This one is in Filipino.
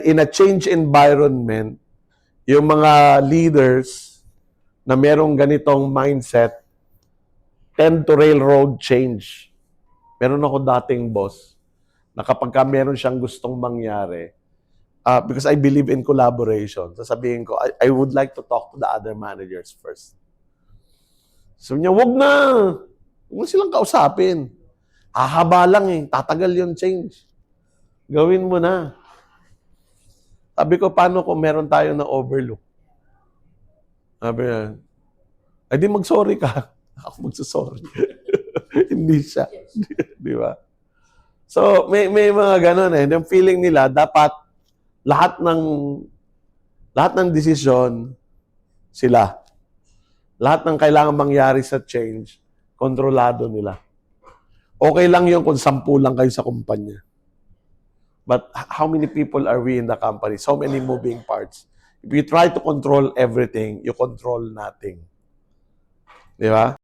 in a change environment, yung mga leaders na merong ganitong mindset tend to railroad change. Meron ako dating boss na kapag meron siyang gustong mangyari, because I believe in collaboration, sasabihin ko, I would like to talk to the other managers first. So niya, wag na silang kausapin. Hahaba lang eh, tatagal yung change. Gawin mo na. Sabi ko, paano kung meron tayo na overlook? Sabi niya, ay di mag-sorry ka. Ako magsasorry. Hindi siya. Di ba? So, may mga ganun eh. Yung feeling nila, dapat lahat ng desisyon, sila. Lahat ng kailangan mangyari sa change, kontrolado nila. Okay lang yun kung 10 lang kayo sa kumpanya. But how many people are we in the company? So many moving parts. If you try to control everything, you control nothing. Di ba?